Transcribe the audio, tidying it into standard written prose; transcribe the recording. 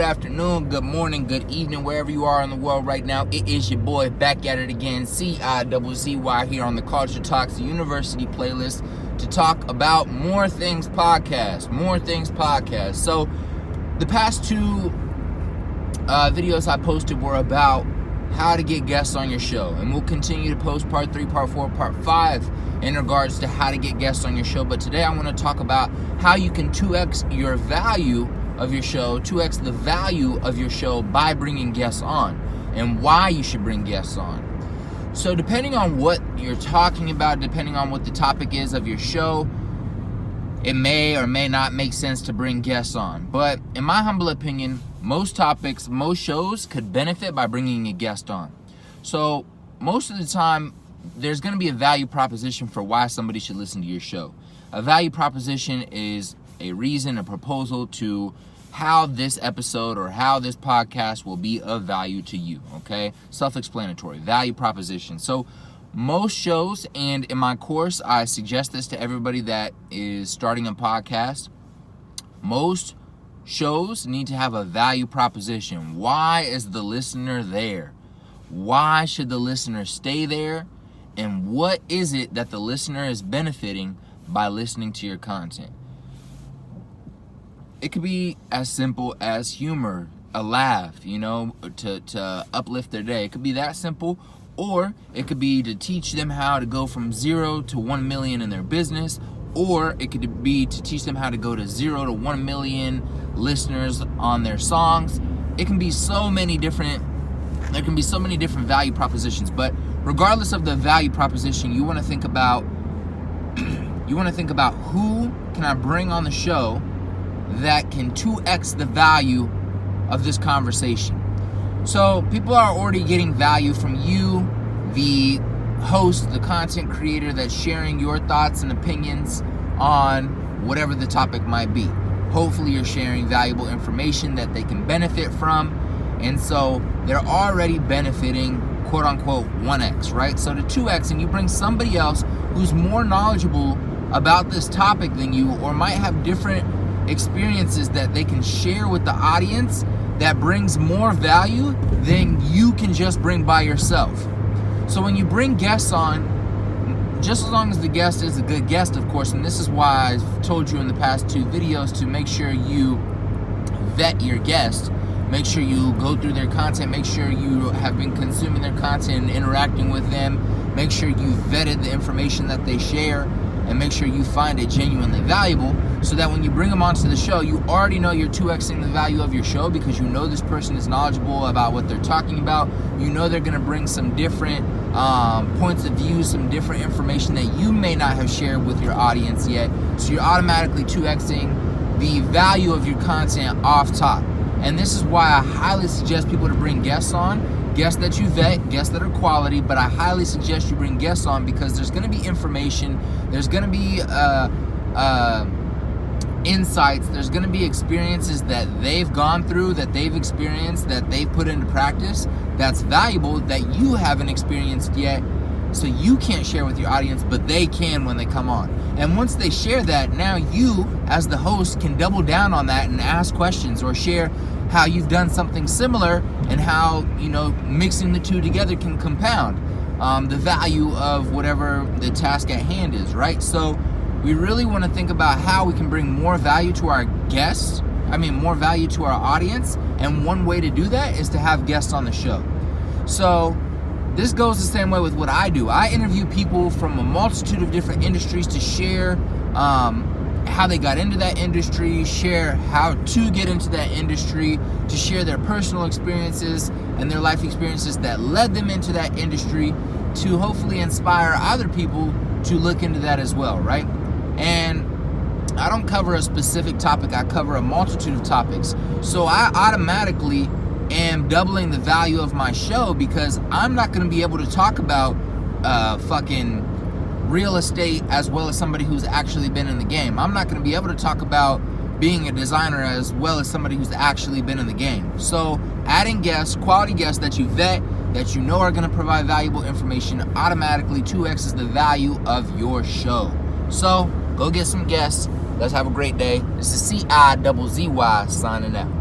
Good afternoon, good morning, good evening, wherever you are in the world right now. It is your boy back at it again, CIZZY here on the Culture Talks University playlist to talk about More Things Podcast. So the past two videos I posted were about how to get guests on your show, and we'll continue to post part 3, part 4, part 5 in regards to how to get guests on your show. But today I want to talk about how you can 2x your value of your show, 2x the value of your show by bringing guests on, and why you should bring guests on. So depending on what you're talking about, depending on what the topic is of your show, it may or may not make sense to bring guests on. But in my humble opinion, most topics, most shows could benefit by bringing a guest on. So most of the time, there's going to be a value proposition for why somebody should listen to your show. A value proposition is a reason, a proposal to how this episode or how this podcast will be of value to you, okay? Self-explanatory, value proposition. So most shows, and in my course, I suggest this to everybody that is starting a podcast, most shows need to have a value proposition. Why is the listener there? Why should the listener stay there? And what is it that the listener is benefiting by listening to your content? It could be as simple as humor, a laugh, to uplift their day. It could be that simple. Or it could be to teach them how to go from 0 to 1 million in their business. Or it could be to teach them how to go to 0 to 1 million listeners on their songs. It can be so many different, there can be so many different value propositions. But regardless of the value proposition, you want to think about who can I bring on the show that can 2x the value of this conversation. So people are already getting value from you, the host, the content creator that's sharing your thoughts and opinions on whatever the topic might be. Hopefully you're sharing valuable information that they can benefit from. And so they're already benefiting, quote unquote, 1x, right? So to 2x, and you bring somebody else who's more knowledgeable about this topic than you, or might have different experiences that they can share with the audience that brings more value than you can just bring by yourself. So when you bring guests on, just as long as the guest is a good guest, of course, and this is why I've told you in the past 2 videos to make sure you vet your guest, make sure you go through their content, make sure you have been consuming their content and interacting with them, make sure you vetted the information that they share, and make sure you find it genuinely valuable, so that when you bring them onto the show, you already know you're 2xing the value of your show because you know this person is knowledgeable about what they're talking about. You know they're going to bring some different points of view, some different information that you may not have shared with your audience yet. So you're automatically 2xing the value of your content off top. And this is why I highly suggest people to bring guests on. Guests that you vet, guests that are quality, but I highly suggest you bring guests on because there's going to be information, there's going to be insights, there's going to be experiences that they've gone through, that they've experienced, that they've put into practice, that's valuable, that you haven't experienced yet, so you can't share with your audience, but they can when they come on. And once they share that, now you, as the host, can double down on that and ask questions or share how you've done something similar and how, mixing the two together can compound the value of whatever the task at hand is, right? So we really want to think about how we can bring more value to our guests, more value to our audience, and one way to do that is to have guests on the show. So this goes the same way with what I do. I interview people from a multitude of different industries to share how they got into that industry, share how to get into that industry, to share their personal experiences and their life experiences that led them into that industry, to hopefully inspire other people to look into that as well, right? And I don't cover a specific topic, I cover a multitude of topics. So I automatically am doubling the value of my show because I'm not going to be able to talk about fucking real estate as well as somebody who's actually been in the game. I'm not going to be able to talk about being a designer as well as somebody who's actually been in the game. So adding guests, quality guests that you vet, that you know are going to provide valuable information, automatically 2x's the value of your show. So go get some guests. Let's have a great day. This is CIZZY signing out.